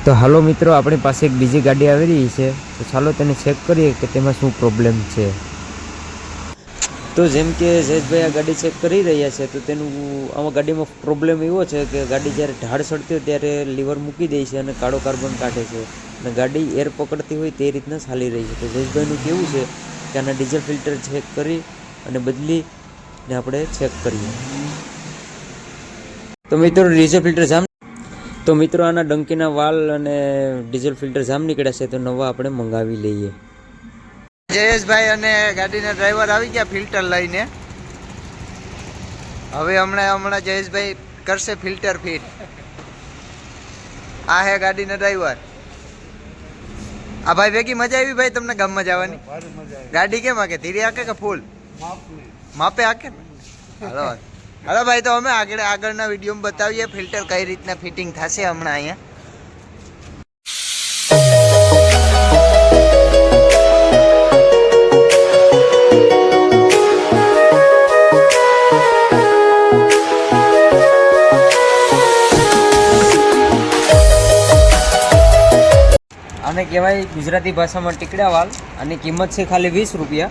તો હાલો મિત્રો, આપણી પાસે એક બીજી ગાડી આવી રહી છે, તો ચાલો તેને ચેક કરીએ કે તેમાં શું પ્રોબ્લેમ છે. તો જેમ કે જયેશભાઈ આ ગાડી ચેક કરી રહ્યા છે, તો તેનું આમાં ગાડીમાં પ્રોબ્લેમ એવો છે કે ગાડી જ્યારે ઢાળ ચડતી હોય ત્યારે લીવર મૂકી દે છે અને કાળો કાર્બન કાઢે છે અને ગાડી એર પકડતી હોય તે રીતના ચાલી રહી છે. તો જયેશભાઈનું કેવું છે કે આના ડીઝલ ફિલ્ટર ચેક કરી અને બદલીને આપણે ચેક કરીએ. તો મિત્રો ડીઝલ ફિલ્ટર જામ, તો મિત્રો આના ડંકીના વાલ અને ડીઝલ ફિલ્ટર જામ નીકળ્યા છે, તો નવા આપણે મંગાવી લઈએ. જયેશભાઈ અને ગાડીના ડ્રાઈવર આવી ગયા ફિલ્ટર લઈને. હવે હમણાં જયેશભાઈ કરશે ફિલ્ટર ફિટ. આ હે ગાડીના ડ્રાઈવર. આ ભાઈ ભેગી મજા આવી ભાઈ તમને ગામમાં જવાની? ગાડી કેમ હાકે? ધીરે હાકે કે ફૂલ માપે હાકે? હાલો હાલો ભાઈ, તો અમે આગળના વિડીયોમાં બતાવીએ ફિલ્ટર કઈ રીતના ફિટિંગ થશે હમણાં અહીંયા. આને કહેવાય ગુજરાતી ભાષામાં ટીકડા વાલ. આની કિંમત છે ખાલી 20 રૂપિયા.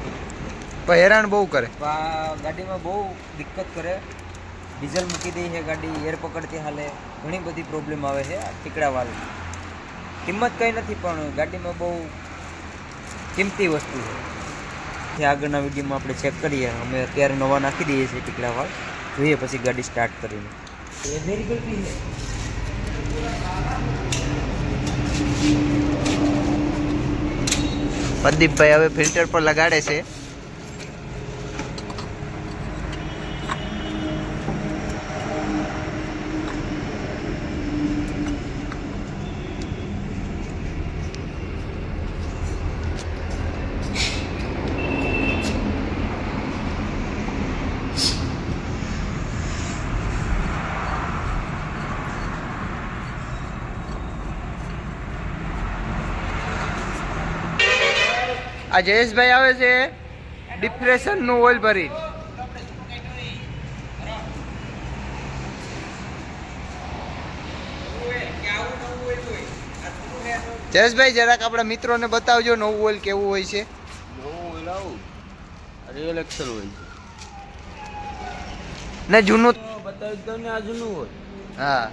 પણ હેરાન બહુ કરે, આ ગાડીમાં બહુ દિક્કત કરે. ડીઝલ મૂકી દે છે ગાડી, એર પકડતી હાલે, ઘણી બધી પ્રોબ્લેમ આવે છે આ ટીકડા વાલ. કિંમત કંઈ નથી પણ ગાડીમાં બહુ કિંમતી વસ્તુ છે. આગળના વિડીયોમાં આપણે ચેક કરીએ. અમે અત્યારે નવા નાખી દઈએ છીએ ટીકડા વાલ, જોઈએ પછી ગાડી સ્ટાર્ટ કરીને. પ્રદીપભાઈ હવે ફિલ્ટર પર લગાડે છે. આ જયેશભાઈ આવે છે ડિપ્રેશન નું ઓઇલ ભરી. જયેશભાઈ જરાક આપણા મિત્રોને બતાવજો નવું ઓઇલ કેવું હોય છે. નવું ઓઇલ આવું રિયલ એક્સેલ હોય ને જૂનું બતાવી દો ને, આ જૂનું હોય. હા,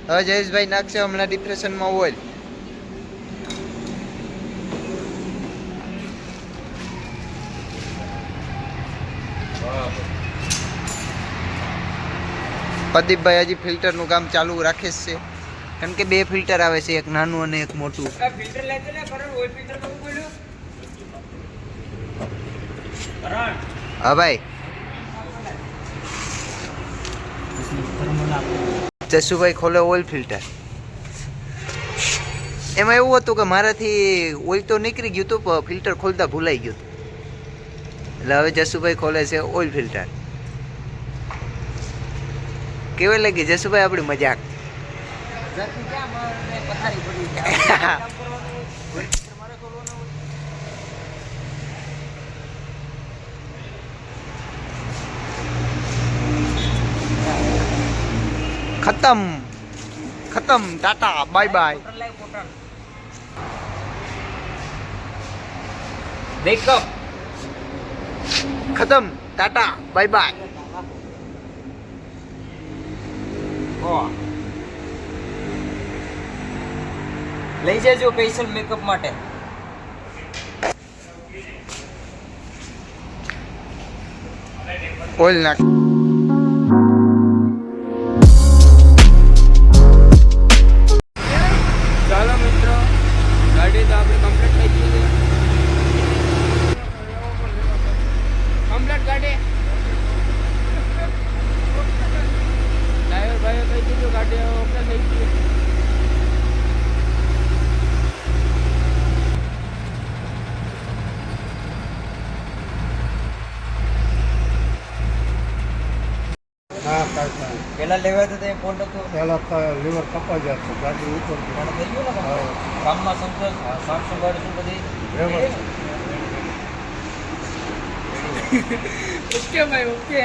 હવે જયેશભાઈ નાખશે હમણાં ડિપ્રેશનમાં ઓઇલ. પ્રદીપભાઈ હજી ફિલ્ટરનું કામ ચાલુ રાખે છે, કારણ કે બે ફિલ્ટર આવે છે, એક નાનું અને એક મોટું. હા ભાઈ, જસુભાઈ ખોલે ઓઇલ ફિલ્ટર. એમાં એવું હતું કે મારાથી ઓઇલ તો નીકળી ગયું હતું પણ ફિલ્ટર ખોલતા ભૂલાઈ ગયું હતું, એટલે હવે જસુભાઈ ખોલે છે ઓઇલ ફિલ્ટર. કેવી લાગી જસુભાઈ આપણી મજાક? ખતમ ખતમ, ટાટા બાય બાય. ખતમ, ટાટા બાય બાય. લઈ જજો સ્પેશિયલ મેકઅપ માટે. ઓઇલ નાખ. ચાલો મિત્રો, ગાડી તો આપણી કમ્પ્લીટ થઈ ગઈ છે. કમ્પ્લીટ ગાડી ડ્રાઈવર ભાઈએ કહી દીધું ગાડી ઓકે થઈ ગઈ. પેલા લેવા તો પોન્ટ હતો, પહેલા લીવર કપાઈ જશે, ગાડી ઉપર પણ થઈ ગયો ને કામમાં સંતોષ, સાફ સંભાળ શું બધી વ્યવસ્થિત. ઓકે ભાઈ ઓકે.